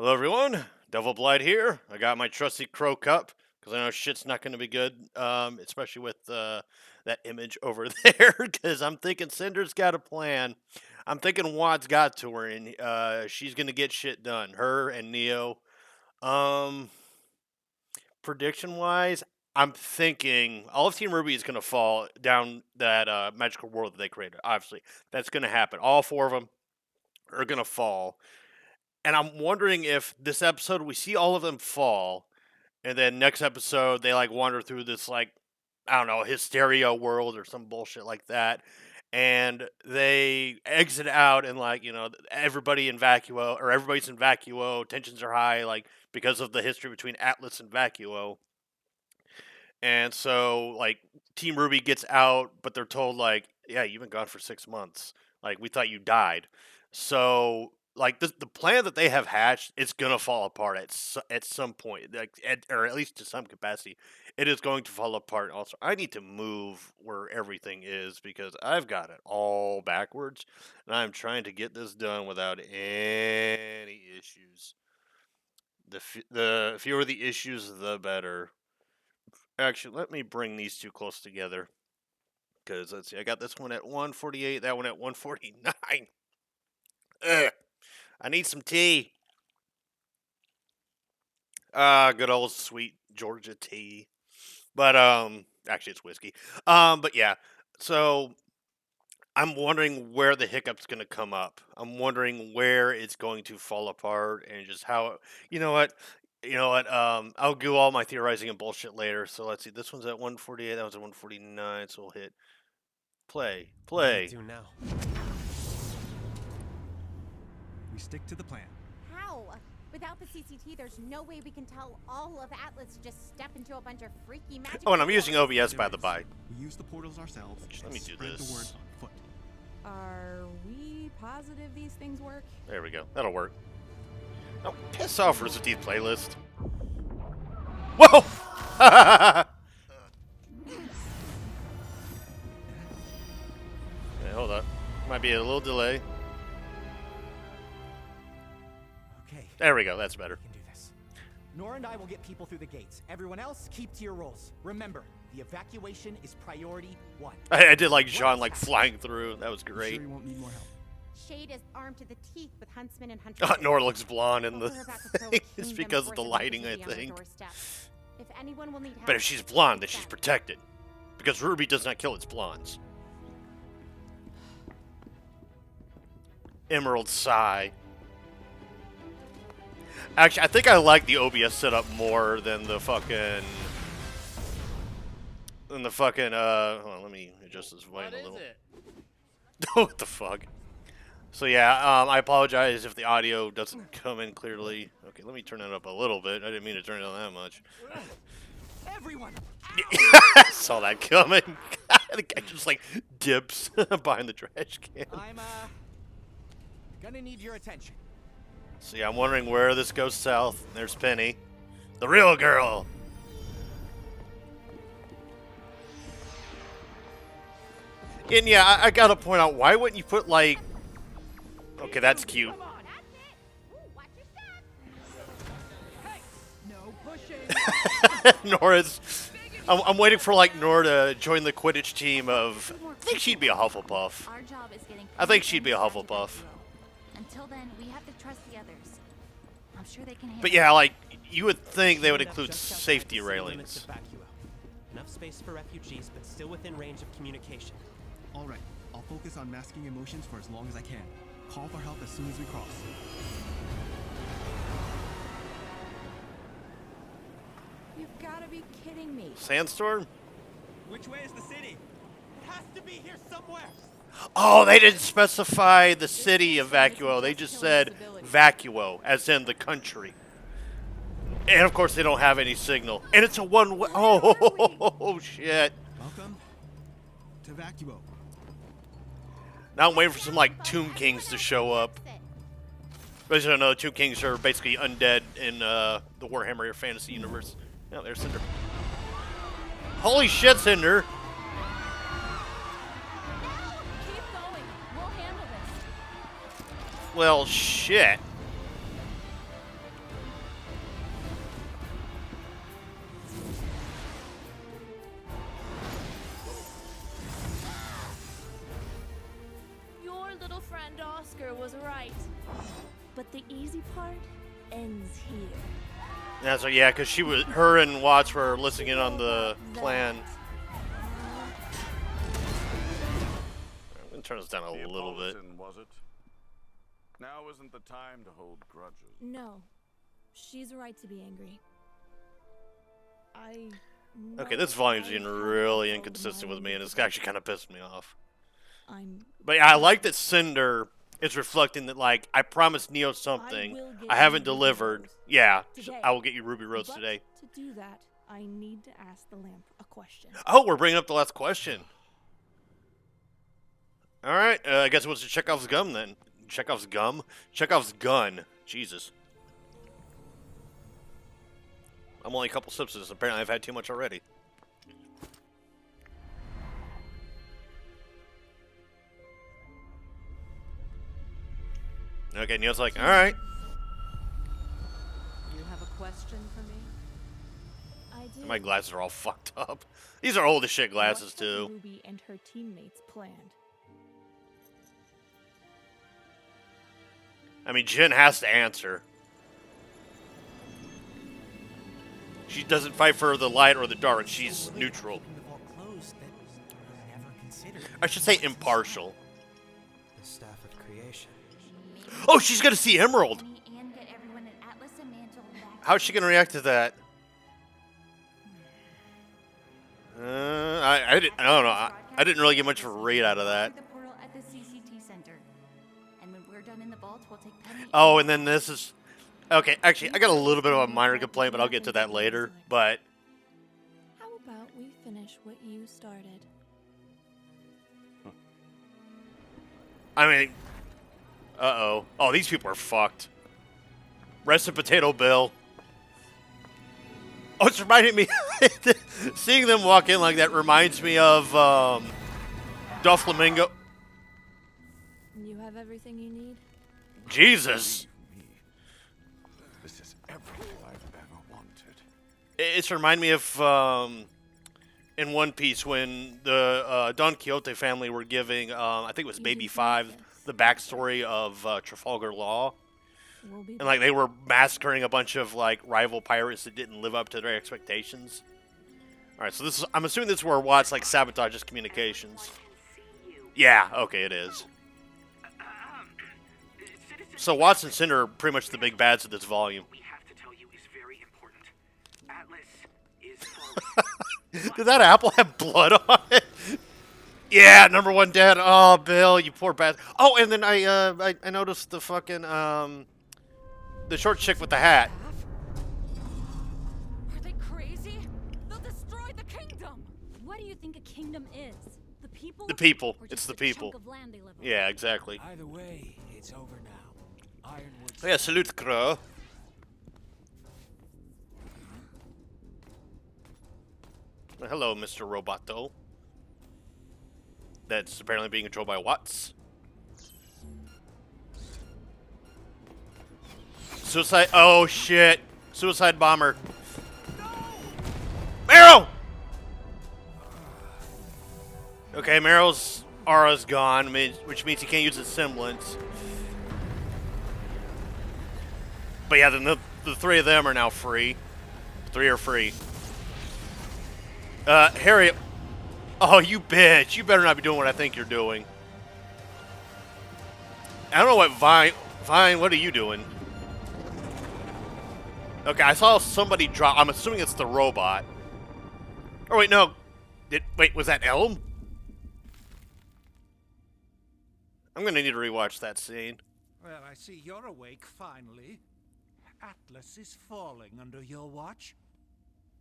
Hello, everyone. Devil Blight here. I got my trusty crow cup because I know shit's not going to be good, especially with that image over there. Because I'm thinking Cinder's got a plan. I'm thinking Wad's got to her, and she's going to get shit done. Her and Neo. Um, Prediction wise, I'm thinking all of Team RWBY is going to fall down that magical world that they created. Obviously, that's going to happen. All four of them are going to fall. And I'm wondering if this episode we see all of them fall, and then next episode they like wander through this like I don't know hysteria world or some bullshit like that, and they exit out and like everybody in Vacuo or everybody's in Vacuo, tensions are high like because of the history between Atlas and Vacuo, and so like Team RWBY gets out, but they're told like yeah you've been gone for 6 months, like we thought you died, so like the plan that they have hatched, it's gonna fall apart at some point, like or at least to some capacity, it is going to fall apart. Also, I need to move where everything is because I've got it all backwards, and I'm trying to get this done without any issues. The fewer the issues, the better. Actually, let me bring these two close together because let's see, I got this one at 148, that one at 149. Ugh. I need some tea. Good old sweet Georgia tea. But actually it's whiskey. But yeah. So I'm wondering where the hiccup's going to come up. I'm wondering where it's going to fall apart and just how you know what? You know what? I'll do all my theorizing and bullshit later. So let's see. This one's at 148, that one's at 149, so we'll hit play. Play. Do now. We stick to the plan. How? Without the CCT, there's no way we can tell all of Atlas just step into a bunch of freaky magic. Oh, and I'm using OBS by the by. We use the portals ourselves. Let me do spread this. the word on foot. Are we positive these things work? There we go. That'll work. Oh, piss off, Rooster Teeth playlist. Whoa! Okay, hold up. Might be a little delay. Okay. There we go. That's better. We can do this. Nora and I will get people through the gates. Everyone else, keep to your roles. Remember, the evacuation is priority 1. I did like Jean like flying through. That was You great. sure you won't need more help? Shade is armed to the teeth with huntsmen and hunters. Nora looks blonde in the We're about to throw a thing. It's kingdom because of the force lighting, I emergency on their think. doorstep. If anyone will need help, But if she's blonde, then please she's send. protected. Because RWBY does not kill its blondes. Emerald Sigh. Actually, I think I like the OBS setup more than the fucking... hold on, let me adjust this volume a little. What the fuck? So yeah, I apologize if the audio doesn't come in clearly. Okay, let me turn it up a little bit. I didn't mean to turn it on that much. Everyone! I saw that coming. The guy just like dips behind the trash can. I'm, gonna need your attention. So yeah, I'm wondering where this goes south. There's Penny. The real girl. And yeah, I gotta point out, why wouldn't you put like... Okay, that's cute. Come on, that's it. Ooh, watch your step. Hey! No pushing! Nora's... I'm waiting for like Nora to join the Quidditch team of... I think she'd be a Hufflepuff. Our job is getting I think she'd be a Hufflepuff. Until then, we have to trust the others. I'm sure they can handle But yeah, like, you would think they would Enough include just outside safety the city limits railings. of Vacuo. Enough space for refugees, but still within range of communication. All right. I'll focus on masking emotions for as long as I can. Call for help as soon as we cross. You've got to be kidding me. Sandstorm? Which way is the city? It has to be here somewhere! Oh, they didn't specify the city of Vacuo. They just said Vacuo, as in the country. And of course, they don't have any signal. And it's a one-way. Oh, shit. Welcome to Vacuo. Now I'm waiting for some, like, Tomb Kings to show up. But you don't know, Tomb Kings are basically undead in the Warhammer Fantasy universe. Oh, there's Cinder. Holy shit, Cinder. Keep going. We'll handle this. Well, shit. right. But the easy part ends here. Yeah, so yeah, because her and Watts were listening in on the plan. I'm gonna turn this down a little bit. Was it? Now isn't the time to hold grudges. No. She's right to be angry. Okay, this volume's getting really inconsistent with me, and it's actually kind of pissed me off. But yeah, I like that Cinder is reflecting that, like, I promised Neo something. I haven't delivered. Yeah, I will get you Ruby Rose today. To do that, I need to ask the lamp a question. Oh, we're bringing up the last question. All right, I guess it was Chekhov's gum then. Chekhov's gum? Chekhov's gun. Jesus. I'm only a couple sips of this. Apparently, I've had too much already. Okay, Neil's like, all right. You have a question for me? I do. My glasses are all fucked up. These are old as shit glasses, what have too. Ruby and her teammates planned? I mean, Jin has to answer. She doesn't fight for the light or the dark. She's neutral. I should say impartial. The staff of creation. Oh, she's gonna see Emerald. And get everyone in Atlas and Mantle back. How's she gonna react to that? I don't know. I didn't really get much of a read out of that. The portal at the CCT center. And when we're done in the vault, we'll take Penny. Oh, and then this is... Okay, actually, I got a little bit of a minor complaint, but I'll get to that later. But... How about we finish what you started? I mean... Uh-oh. Oh, these people are fucked. Rest in Potato Bill. Oh, it's reminding me... Seeing them walk in like that reminds me of, Doflamingo. You have everything you need? Jesus. This is everything I've ever wanted. It's remind me of, in One Piece when the Don Quixote family were giving, I think it was Baby Five, the backstory of Trafalgar Law. And, like, they were massacring a bunch of, like, rival pirates that didn't live up to their expectations. Alright, so this is, I'm assuming this is where Watts, like, sabotages communications. Yeah, okay, it is. So Watts and Cinder are pretty much the big bads of this volume. We have to tell you is very important. Atlas is falling. Did that apple have blood on it? Yeah, number one dead. Oh, Bill, you poor bastard. Oh, and then I noticed the fucking the short chick with the hat. Are they crazy? They'll destroy the kingdom. What do you think a kingdom is? The people? The people. Or It's just the a people. chunk of land they live on? Yeah, exactly. Either way, it's over now. Ironwood. Oh, yeah, salute, Crow. Well, hello, Mr. Roboto. That's apparently being controlled by Watts. Suicide. Oh, shit. Suicide bomber. Marrow! Okay, Marrow's aura's gone, which means he can't use his semblance. But yeah, then the three of them are now free. Three are free. Harriet. Oh, you bitch. You better not be doing what I think you're doing. I don't know what Vine, what are you doing? Okay, I saw somebody drop. I'm assuming it's the robot. Oh, wait, no. Wait, was that Elm? I'm going to need to rewatch that scene. Well, I see you're awake finally. Atlas is falling under your watch.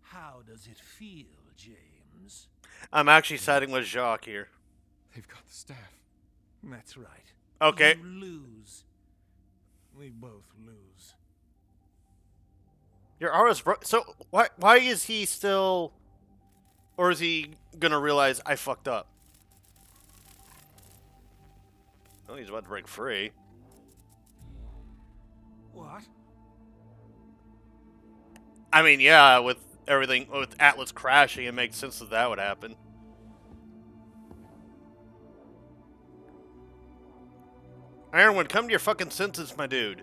How does it feel, James? I'm actually siding with Jacques here. They've got the staff. That's right. Okay. You lose. We both lose. Your aura's broke. So why is he still, or is he gonna realize I fucked up? Oh, he's about to break free. What? I mean, yeah, with everything, with Atlas crashing, it makes sense that that would happen. Ironwood, come to your fucking senses, my dude.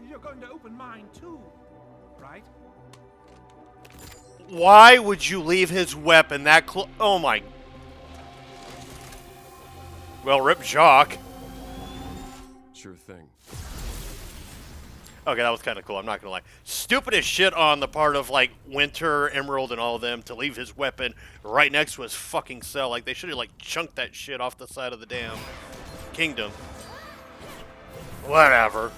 You're going to open mine too, right? Why would you leave his weapon that close? Oh my. Well, rip Jacques. Sure thing. Okay, that was kind of cool. I'm not gonna lie. Stupid as shit on the part of like Winter, Emerald, and all of them to leave his weapon right next to his fucking cell. Like they should have like chunked that shit off the side of the damn kingdom. Whatever.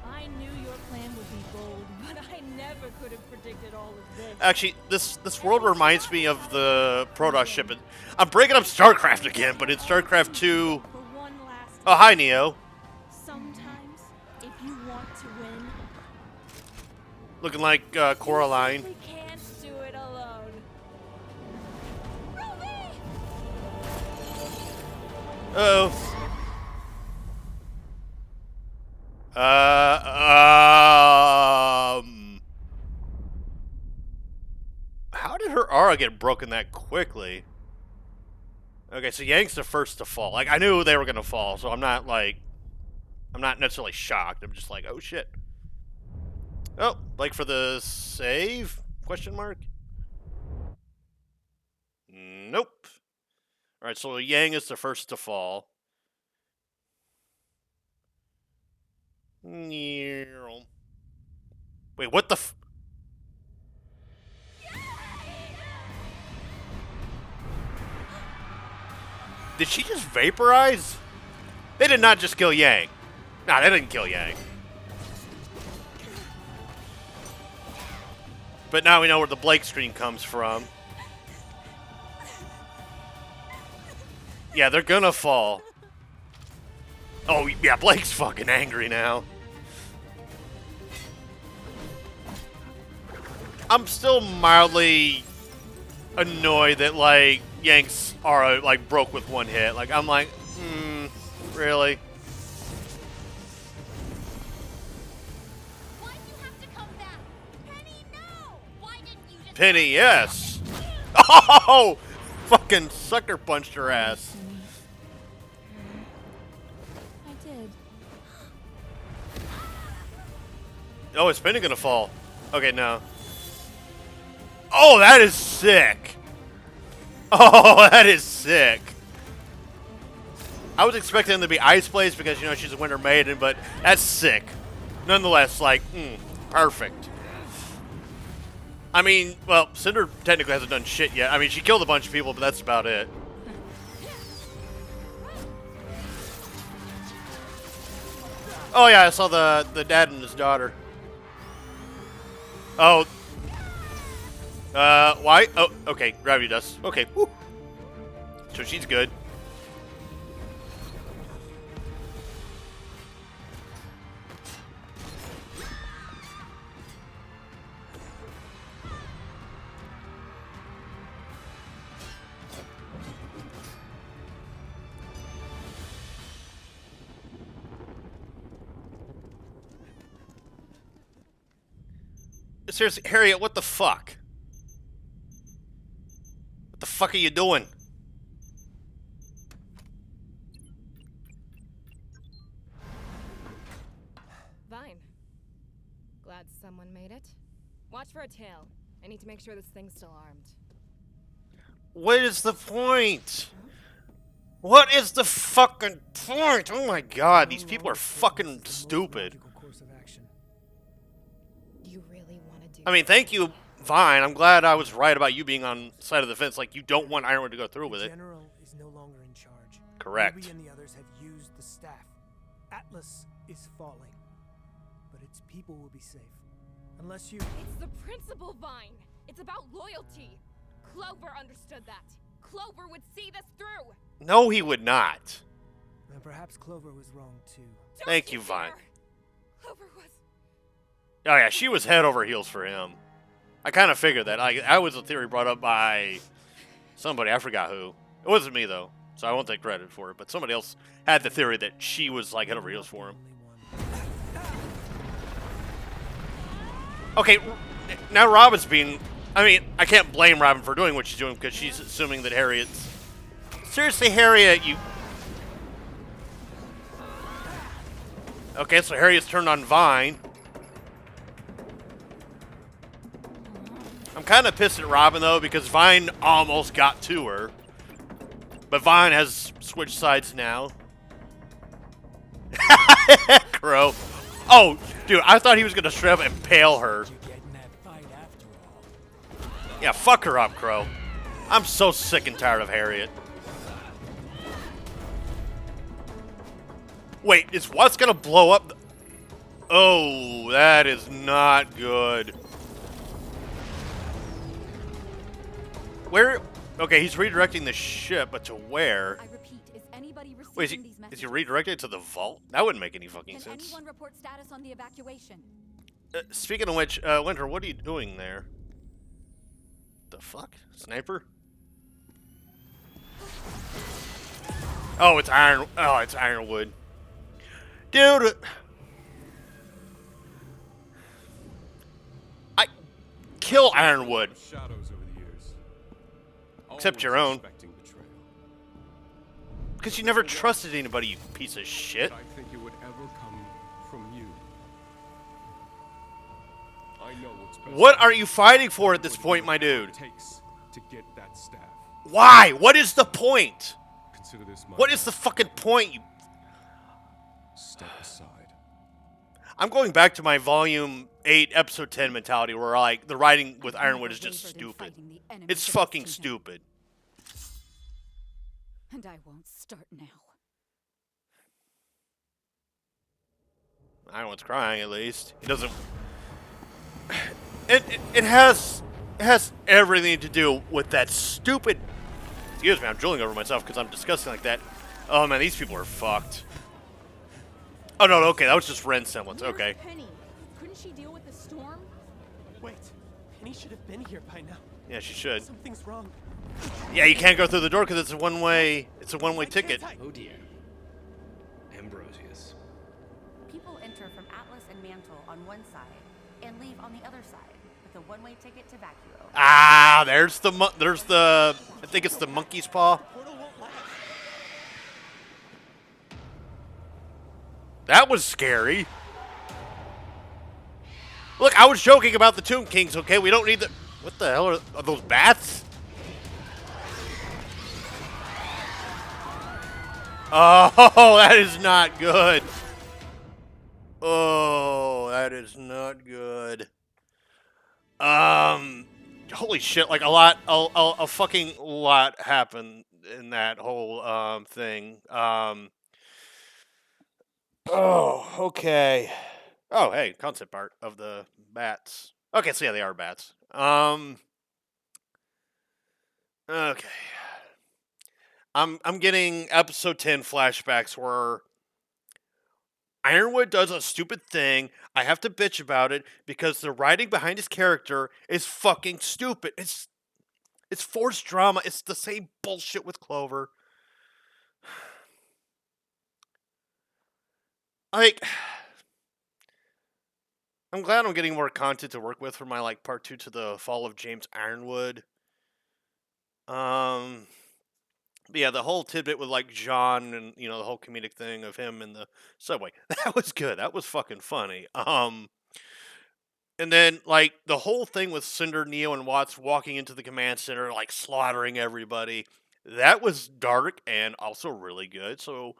I knew your plan would be bold, but I never could have predicted all of this. Actually, this world reminds me of the Protoss ship. I'm breaking up StarCraft again, but in StarCraft 2. For one last Oh, hi, Neo. sometimes, if you want to win, Looking like Coraline. we can't do it alone. Ruby! Uh-oh. How did her aura get broken that quickly? Okay, so Yang's the first to fall. Like, I knew they were gonna fall, so I'm not necessarily shocked. I'm just like, oh shit. Oh, like for the save? Question mark? Nope. Alright, so Yang is the first to fall. Wait, what the f- Did she just vaporize? They did not just kill Yang. Nah, they didn't kill Yang. But now we know where the Blake screen comes from. Yeah, they're gonna fall. Oh, yeah, Blake's fucking angry now. I'm still mildly annoyed that, like, Yang's aura, like, broke with one hit. Like, I'm like, really? Why'd you have to come back? Penny, no! Why didn't you just... Penny, yes. Oh! Fucking sucker punched her ass. I did. Oh, is Penny gonna fall? Okay, no. Oh, that is sick. Oh, that is sick. I was expecting them to be Ice Blaze because, you know, she's a Winter Maiden, but that's sick. Nonetheless, like, perfect. I mean, well, Cinder technically hasn't done shit yet. I mean, she killed a bunch of people, but that's about it. Oh, yeah, I saw the dad and his daughter. Oh. Why? Oh, okay, gravity dust. Okay, woo. So she's good. Seriously, Harriet, what the fuck? What the fuck are you doing? Vine. Glad someone made it. Watch for a tail. I need to make sure this thing's still armed. What is the point? What is the fucking point? Oh my god, these people are fucking stupid. You really want to do I mean, thank you, Vine. I'm glad I was right about you being on the side of the fence. Like, you don't want Ironwood to go through with it. General is no longer in charge. Correct. Ruby and the others have used the staff. Atlas is falling, but its people will be safe. Unless you... It's the principle, Vine. It's about loyalty. Clover understood that. Clover would see this through. No, he would not. Then perhaps Clover was wrong too. Thank you, Vine. Clover was... Oh yeah, she was head over heels for him. I kind of figured that. That was a theory brought up by somebody. I forgot who. It wasn't me, though, so I won't take credit for it. But somebody else had the theory that she was, like, head over heels for him. Okay, now Robin's being... I mean, I can't blame Robin for doing what she's doing because she's assuming that Harriet's... Seriously, Harriet, you... Okay, so Harriet's turned on Vine. I'm kind of pissed at Robin, though, because Vine almost got to her. But Vine has switched sides now. Crow. Oh, dude, I thought he was going to straight up impale her. Yeah, fuck her up, Crow. I'm so sick and tired of Harriet. Wait, is what's going to blow up? Oh, that is not good. Where? Okay, he's redirecting the ship, but to where? I repeat, is anybody receiving Wait, these messages? is he redirecting it to the vault? That wouldn't make any fucking Can sense. anyone report status on the evacuation? Speaking of which, Winter, what are you doing there? The fuck? Sniper? Oh, it's iron. Oh, it's ironwood. Dude. I kill ironwood. Shadows over the years. Except your own. Because you never trusted anybody, you piece of shit. I think it would ever come from you. I know what's best. What are you fighting for at this point, my dude? Takes to get that staff. Why? What is the point? Consider this my What is the fucking point? You... Step aside. I'm going back to my volume 8, episode 10 mentality where like the writing with Ironwood is just stupid. It's fucking stupid. And I won't start now. Ironwood's crying at least. He doesn't. It has everything to do with that stupid. Excuse me, I'm drooling over myself because I'm disgusting like that. Oh man, these people are fucked. Oh no, okay, that was just Ren's semblance. Okay. Penny, couldn't she deal with the storm? Wait, Penny should have been here by now. Yeah, she should. Something's wrong. Yeah, you can't go through the door because it's a one-way. It's a one-way ticket. Oh dear. Ambrosius. People enter from Atlas and Mantle on one side and leave on the other side with a one-way ticket to Vacuo. Ah, there's the. I think it's the monkey's paw. That was scary. Look, I was joking about the Tomb Kings, okay? We don't need the... What the hell are those bats? Oh, that is not good. Oh, that is not good. Holy shit, like a fucking lot happened in that whole, thing. Oh, okay. Oh, hey, concept art of the bats. Okay, so yeah, they are bats. Okay. I'm getting episode 10 flashbacks where Ironwood does a stupid thing. I have to bitch about it because the writing behind his character is fucking stupid. It's forced drama. It's the same bullshit with Clover. Like, I'm glad I'm getting more content to work with for my, like, part 2 to the Fall of James Ironwood. But yeah, the whole tidbit with, like, John and, you know, the whole comedic thing of him in the subway. That was good. That was fucking funny. And then, like, the whole thing with Cinder, Neo, and Watts walking into the command center, like, slaughtering everybody. That was dark and also really good. So...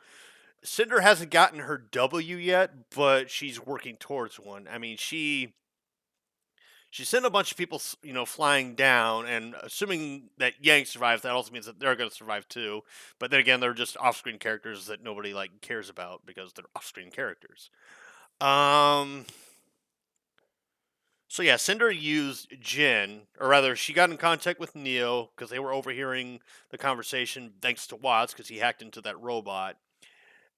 Cinder hasn't gotten her W yet, but she's working towards one. I mean, she sent a bunch of people, you know, flying down, and assuming that Yang survives, that also means that they're going to survive too. But then again, they're just off-screen characters that nobody like cares about because they're off-screen characters. So yeah, Cinder used Jin, or rather, she got in contact with Neo because they were overhearing the conversation thanks to Watts because he hacked into that robot.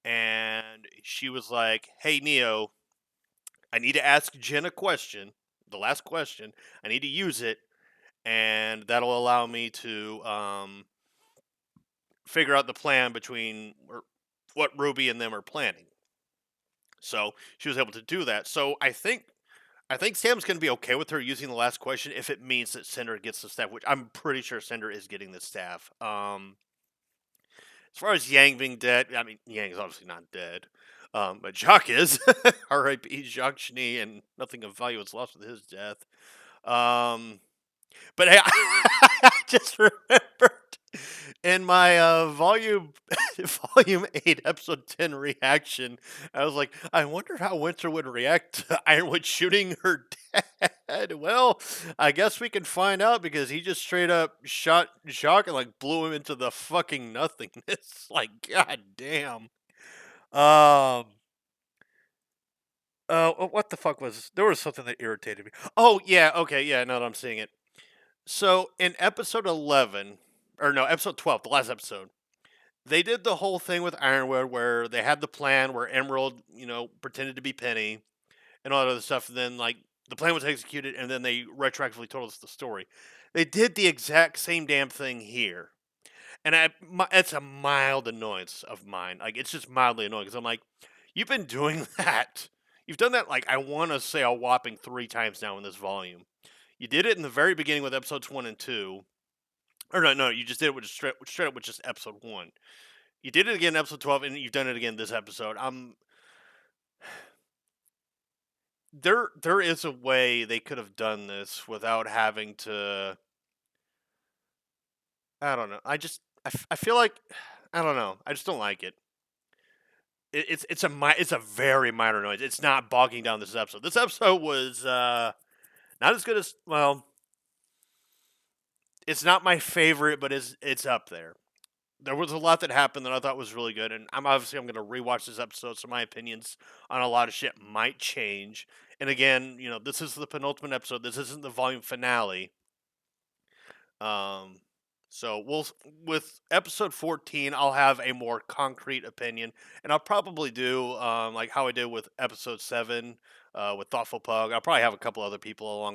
And she was like, hey, Neo, I need to ask Jen a question, the last question. I need to use it, and that'll allow me to figure out the plan between what Ruby and them are planning. So she was able to do that. So I think I think Sam's going to be okay with her using the last question if it means that Cinder gets the staff, which I'm pretty sure Cinder is getting the staff. As far as Yang being dead, I mean, Yang is obviously not dead. But Jacques is. R.I.P. Jacques Cheny, and nothing of value was lost with his death. But hey, I just remembered in my volume 8, episode 10 reaction, I was like, I wonder how Winter would react to Ironwood shooting her dad. Well, I guess we can find out because he just straight up shot Jacques and like blew him into the fucking nothingness. Like, god damn. What the fuck was there was something that irritated me. Oh yeah, okay, yeah, now that I'm seeing it. So in episode 11, or no, episode 12, the last episode, they did the whole thing with Ironwood where they had the plan where Emerald, pretended to be Penny and all that other stuff. And then, like, the plan was executed and then they retroactively told us the story. They did the exact same damn thing here. And it's a mild annoyance of mine. Like, it's just mildly annoying because I'm like, you've been doing that. You've done that, like, I want to say a whopping 3 times now in this volume. You did it in the very beginning with episodes 1 and 2. Or no, you just did it with straight up with just episode 1. You did it again in episode 12, and you've done it again this episode. There is a way they could have done this without having to. I don't know. I feel like I don't know. I just don't like it. It's a very minor noise. It's not bogging down this episode. This episode was not as good as it's not my favorite, but it's up there. There was a lot that happened that I thought was really good, and I'm going to rewatch this episode, so my opinions on a lot of shit might change. And again, this is the penultimate episode. This isn't the volume finale. So with episode 14, I'll have a more concrete opinion, and I'll probably do like how I did with episode 7 with Thoughtful Pug. I'll probably have a couple other people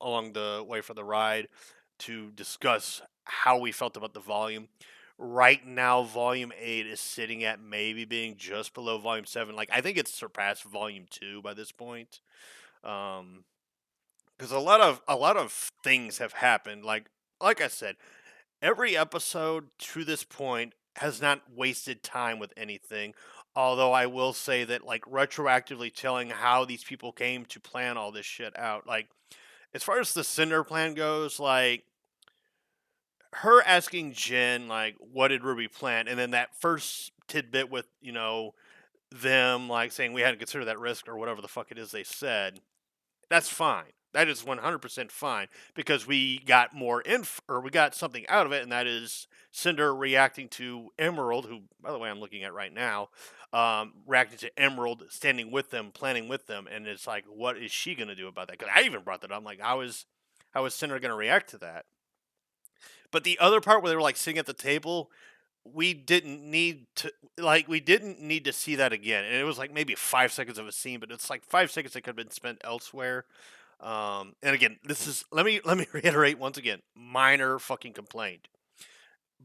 along the way for the ride to discuss how we felt about the volume. Right now, volume 8 is sitting at maybe being just below volume 7. Like, I think it's surpassed volume 2 by this point. Because a lot of things have happened. Like I said, every episode to this point has not wasted time with anything. Although I will say that, like, retroactively telling how these people came to plan all this shit out. Like, as far as the Cinder plan goes, like, her asking Jen, like, what did Ruby plan? And then that first tidbit with, them, like, saying we hadn't considered that risk or whatever the fuck it is they said, that's fine. That is 100% fine because we got more we got something out of it, and that is Cinder reacting to Emerald, who, by the way, I'm looking at right now, reacting to Emerald, standing with them, planning with them, and it's like, what is she going to do about that? Because I even brought that up. I'm like, how is Cinder going to react to that? But the other part where they were like sitting at the table, we didn't need to see that again. And it was like maybe 5 seconds of a scene, but it's like 5 seconds that could have been spent elsewhere. And again, this is let me reiterate once again, minor fucking complaint.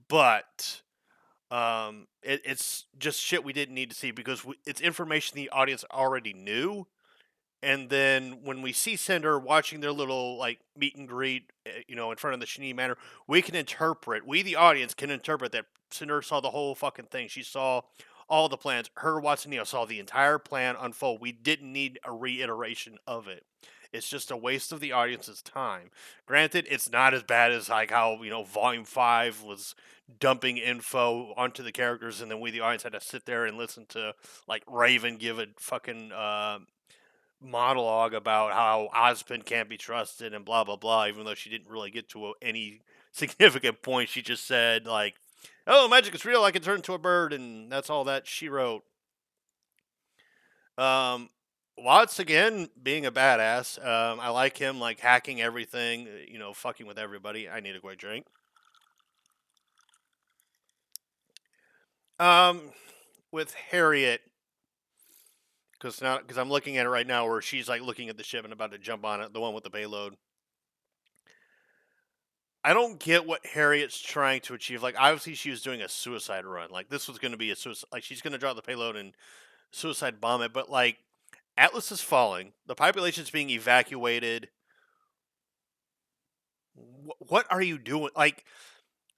But it's just shit we didn't need to see because it's information the audience already knew. And then when we see Cinder watching their little, like, meet and greet, in front of the Cheny Manor, we, the audience, can interpret that Cinder saw the whole fucking thing. She saw all the plans. Her, Watson, saw the entire plan unfold. We didn't need a reiteration of it. It's just a waste of the audience's time. Granted, it's not as bad as, like, how, Volume 5 was dumping info onto the characters, and then we, the audience, had to sit there and listen to, like, Raven give a fucking monologue about how Ozpin can't be trusted and blah blah blah, even though she didn't really get to any significant point. She just said, like, oh, magic is real, I can turn into a bird, and that's all that she wrote. Watts, again, being a badass. I like him, like, hacking everything, fucking with everybody. I need a quick drink. With Harriet, because I'm looking at it right now where she's, like, looking at the ship and about to jump on it, the one with the payload. I don't get what Harriet's trying to achieve. Like, obviously she was doing a suicide run. Like, this was going to be a suicide. Like, she's going to drop the payload and suicide bomb it. But, like, Atlas is falling. The population's being evacuated. What are you doing? Like,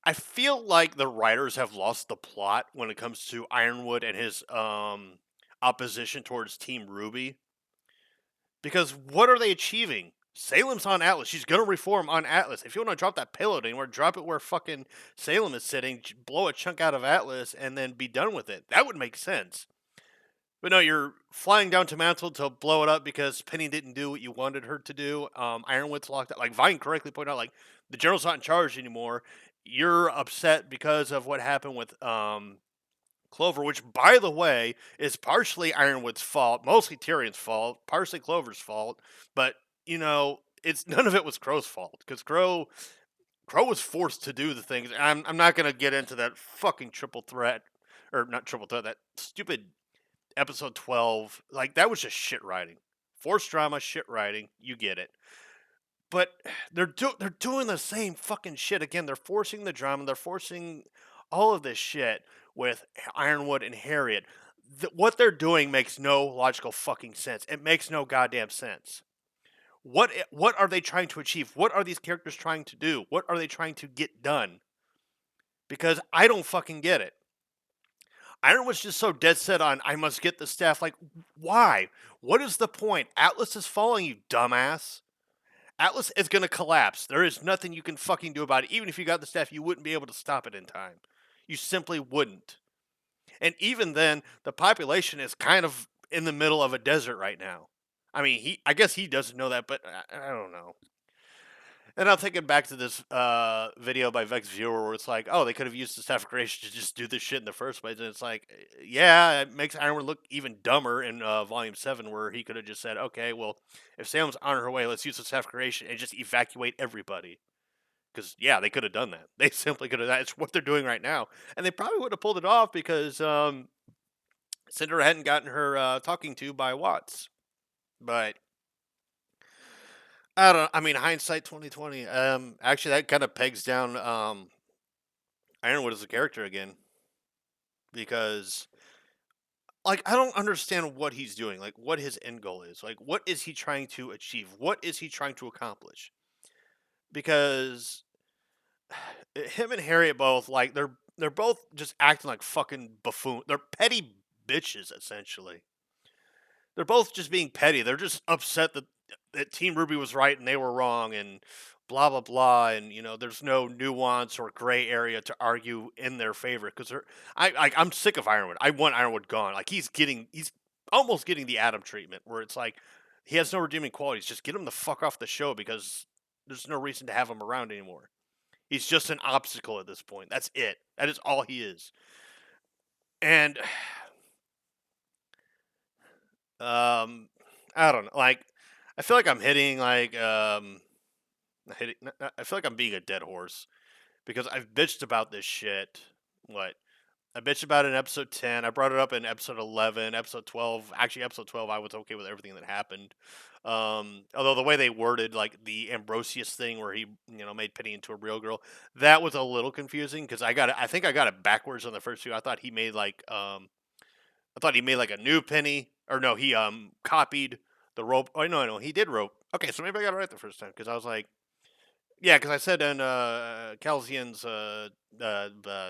I feel like the writers have lost the plot when it comes to Ironwood and his opposition towards Team RWBY. Because what are they achieving? Salem's on Atlas. She's gonna reform on Atlas. If you want to drop that payload anywhere, drop it where fucking Salem is sitting, blow a chunk out of Atlas, and then be done with it. That would make sense. But no, you're flying down to Mantle to blow it up because Penny didn't do what you wanted her to do. Ironwood's locked up. Like Vine correctly pointed out, like the general's not in charge anymore. You're upset because of what happened with Clover, which, by the way, is partially Ironwood's fault, mostly Tyrion's fault, partially Clover's fault. But you know, it's none of it was Crow's fault because Crow was forced to do the things. I'm not gonna get into that fucking triple threat, or not triple threat, that stupid episode 12. Like that was just shit writing, forced drama, shit writing. You get it. But they're doing the same fucking shit again. They're forcing the drama. They're forcing all of this shit with Ironwood and Harriet. What they're doing makes no logical fucking sense. It makes no goddamn sense. What are they trying to achieve? What are these characters trying to do? What are they trying to get done? Because I don't fucking get it. Ironwood's just so dead set on, I must get the staff. Like, why? What is the point? Atlas is following you, dumbass. Atlas is going to collapse. There is nothing you can fucking do about it. Even if you got the staff, you wouldn't be able to stop it in time. You simply wouldn't. And even then, the population is kind of in the middle of a desert right now. I mean, I guess he doesn't know that, but I don't know. And I'm thinking back to this video by Vex Viewer where it's like, oh, they could have used the staff of creation to just do this shit in the first place. And it's like, yeah, it makes Ironwood look even dumber in Volume 7 where he could have just said, okay, well, if Salem's on her way, let's use the staff of creation and just evacuate everybody. Because, yeah, they could have done that. They simply could have done that. It's what they're doing right now. And they probably would have pulled it off because Cinder hadn't gotten her talking to by Watts. But I don't know. I mean, hindsight 2020. Actually, that kind of pegs down Ironwood as a character again. Because, like, I don't understand what he's doing. Like, what his end goal is. Like, what is he trying to achieve? What is he trying to accomplish? Because him and Harriet both, like, they're both just acting like fucking buffoon. They're petty bitches, essentially. They're both just being petty. They're just upset that Team RWBY was right and they were wrong and blah blah blah, and you know there's no nuance or gray area to argue in their favor because I'm sick of Ironwood. I want Ironwood gone. Like he's almost getting the Adam treatment where it's like he has no redeeming qualities. Just get him the fuck off the show because there's no reason to have him around anymore. He's just an obstacle at this point. That's it. That is all he is. And I don't know. Like, I feel like I'm hitting like I feel like I'm being a dead horse because I've bitched about this shit. What? I bitched about it in episode 10. I brought it up in episode 11, episode 12. Actually, episode 12, I was okay with everything that happened. Although the way they worded like the Ambrosius thing, where he made Penny into a real girl, that was a little confusing because I think I got it backwards on the first two. I thought he made like a new Penny, or no, he copied the rope. Oh no, he did rope. Okay, so maybe I got it right the first time because I was like, yeah, because I said in Calzian's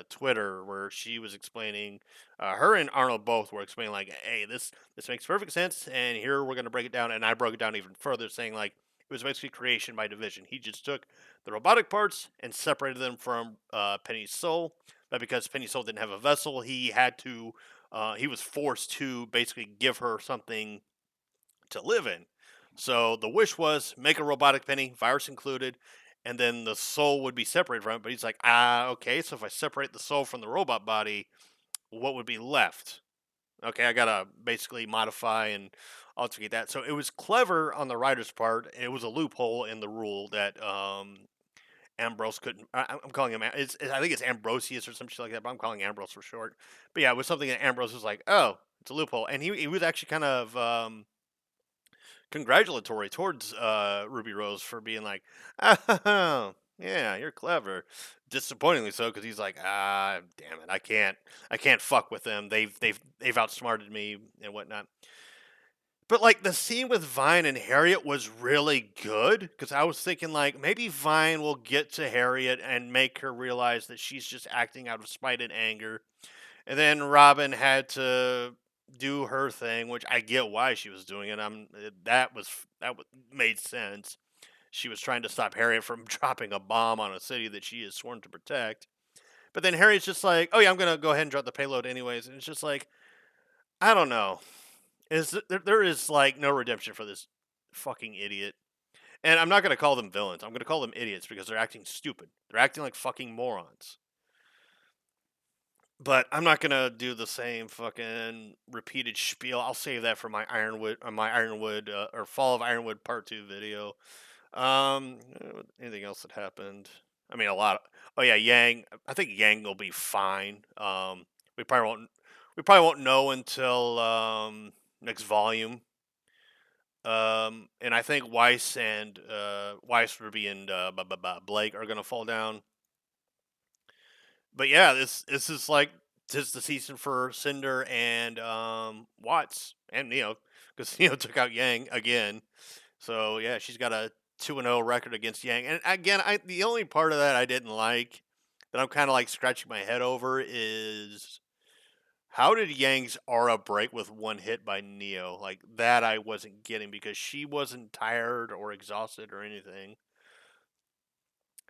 Twitter where she was explaining, her and Arnold both were explaining like, hey, this makes perfect sense, and here we're gonna break it down, and I broke it down even further, saying like it was basically creation by division. He just took the robotic parts and separated them from Penny's soul, but because Penny's soul didn't have a vessel, he was forced to basically give her something to live in. So the wish was make a robotic Penny, virus included, and then the soul would be separated from it. But he's like, okay, so if I separate the soul from the robot body, what would be left? Okay, I gotta basically modify and alter that. So it was clever on the writer's part. It was a loophole in the rule that Ambrose couldn't. I'm calling him. I think it's Ambrosius or some shit like that, but I'm calling Ambrose for short. But yeah, it was something that Ambrose was like, oh, it's a loophole, and he was actually kind of congratulatory towards Ruby Rose for being like, oh, yeah, you're clever. Disappointingly so, because he's like, damn it, I can't fuck with them. They've outsmarted me and whatnot. But like the scene with Vine and Harriet was really good because I was thinking like maybe Vine will get to Harriet and make her realize that she's just acting out of spite and anger. And then Robin had to do her thing, which I get why she was doing it. Made sense. She was trying to stop Harriet from dropping a bomb on a city that she is sworn to protect. But then Harriet's just like, "Oh yeah, I'm gonna go ahead and drop the payload anyways." And it's just like, I don't know. There is like no redemption for this fucking idiot. And I'm not gonna call them villains. I'm gonna call them idiots because they're acting stupid. They're acting like fucking morons. But I'm not gonna do the same fucking repeated spiel. I'll save that for my Ironwood or Fall of Ironwood Part 2 video. Anything else that happened? I mean, a lot. Oh yeah, Yang. I think Yang will be fine. We probably won't. We probably won't know until next volume. And I think Weiss and Ruby, and Blake are gonna fall down. But yeah, this is like the season for Cinder and Watts and Neo because Neo took out Yang again. So yeah, she's got a 2-0 record against Yang. And again, the only part of that I didn't like that I'm kind of like scratching my head over is how did Yang's aura break with one hit by Neo? Like that I wasn't getting because she wasn't tired or exhausted or anything.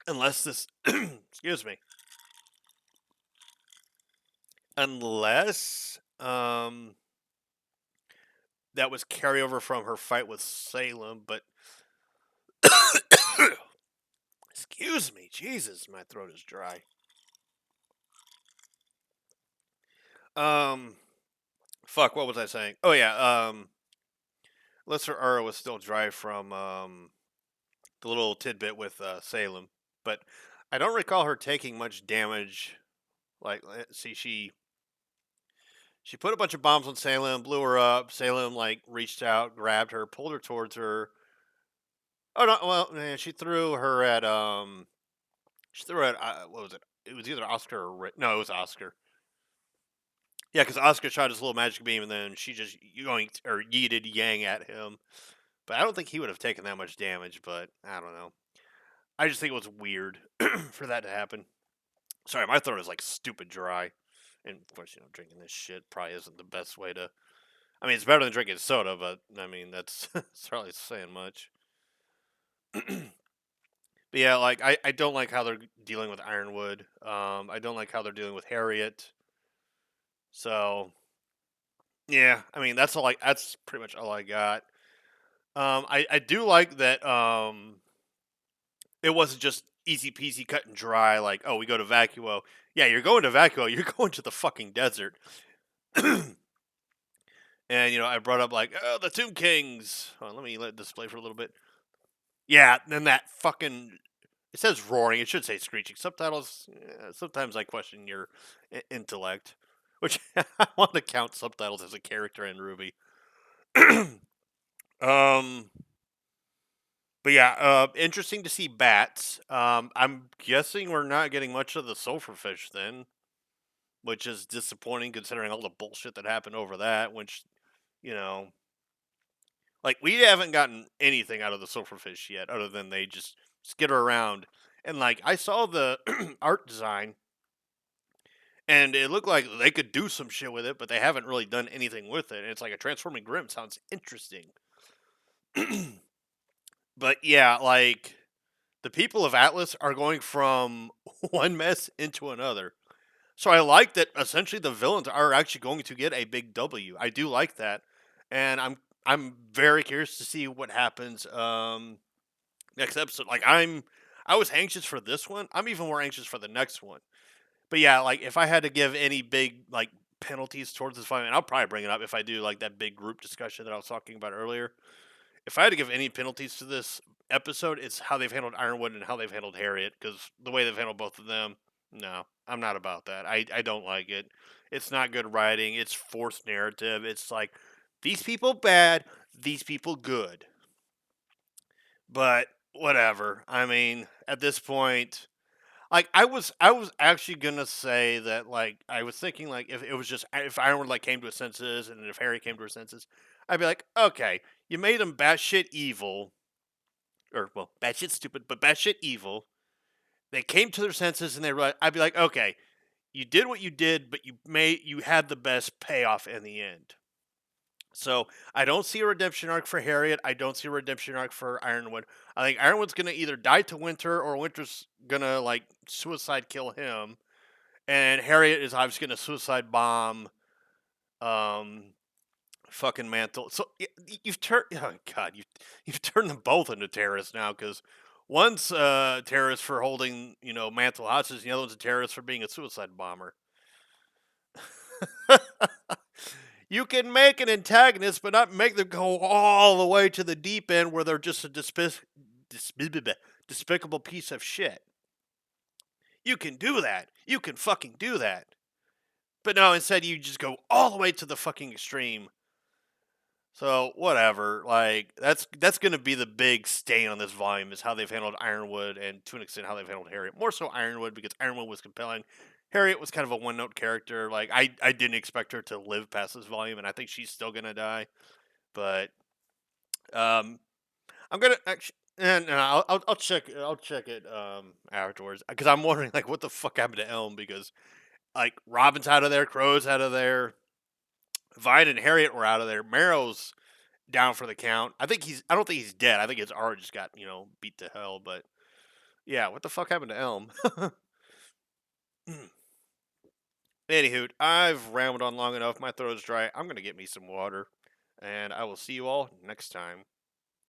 Unless this excuse me. Unless that was carryover from her fight with Salem, but excuse me, Jesus, my throat is dry. Fuck, what was I saying? Oh yeah, Lesser Aura was still dry from the little tidbit with Salem, but I don't recall her taking much damage. Like, let's see, she put a bunch of bombs on Salem, blew her up. Salem like reached out, grabbed her, pulled her towards her. Oh no, well, man, she threw her at what was it? It was either Oscar or no, it was Oscar. Yeah, because Oscar shot his little magic beam, and then she just yoinked or yeeted Yang at him. But I don't think he would have taken that much damage. But I don't know. I just think it was weird for that to happen. Sorry, my throat is like stupid dry, and of course, drinking this shit probably isn't the best way to. I mean, it's better than drinking soda, but I mean that's probably saying much. But yeah, like I don't like how they're dealing with Ironwood. I don't like how they're dealing with Harriet. So yeah, I mean that's pretty much all I got. I do like that it wasn't just easy peasy cut and dry, like, oh, we go to Vacuo. Yeah, you're going to Vacuo, you're going to the fucking desert. And I brought up like, oh, the Tomb Kings. Hold on, let me let it display for a little bit. Yeah, then that fucking it says roaring. It should say screeching. Subtitles. Sometimes I question your intellect, which I want to count subtitles as a character in RWBY. But yeah, interesting to see bats. I'm guessing we're not getting much of the sulfurfish then, which is disappointing considering all the bullshit that happened over that. Which, like we haven't gotten anything out of the sulfurfish yet, other than they just skitter around. And like I saw the art design, and it looked like they could do some shit with it, but they haven't really done anything with it. And it's like a transforming Grim sounds interesting. But yeah, like the people of Atlas are going from one mess into another. So I like that essentially the villains are actually going to get a big W. I do like that. And I'm very curious to see what happens next episode. Like I was anxious for this one. I'm even more anxious for the next one. But yeah, like if I had to give any big like penalties towards this fight, and I'll probably bring it up if I do like that big group discussion that I was talking about earlier. If I had to give any penalties to this episode, it's how they've handled Ironwood and how they've handled Harriet. Because the way they've handled both of them, no, I'm not about that. I don't like it. It's not good writing. It's forced narrative. It's like these people bad, these people good. But whatever. I mean, at this point, Like I was actually gonna say that, like, I was thinking, like, if it was just if Ironwood, like, came to his senses, and if Harry came to his senses, I'd be like, okay, you made him batshit evil, or well, batshit stupid, but batshit evil. They came to their senses, and they were like, I'd be like, okay, you did what you did, but you had the best payoff in the end. So I don't see a redemption arc for Harriet. I don't see a redemption arc for Ironwood. I think Ironwood's gonna either die to Winter, or Winter's gonna, like, suicide kill him, and Harriet is obviously gonna suicide bomb um fucking Mantle. So you've turned, oh god, you've turned them both into terrorists now, because one's a terrorist for holding, Mantle hostage, and the other one's a terrorist for being a suicide bomber. You can make an antagonist, but not make them go all the way to the deep end where they're just a despicable piece of shit. You can do that. You can fucking do that. But no, instead you just go all the way to the fucking extreme. So whatever, like that's gonna be the big stain on this volume, is how they've handled Ironwood, and to an extent how they've handled Harriet. More so Ironwood, because Ironwood was compelling. Harriet was kind of a one note character. Like I didn't expect her to live past this volume, and I think she's still gonna die. But um, I'm gonna actually. And I'll check it afterwards, because I'm wondering, like, what the fuck happened to Elm, because, like, Robin's out of there, Crow's out of there, Vine and Harriet were out of there, Marrow's down for the count. I don't think he's dead. I think his art just got, beat to hell. But yeah, what the fuck happened to Elm? Anywho, I've rambled on long enough. My throat is dry. I'm gonna get me some water, and I will see you all next time.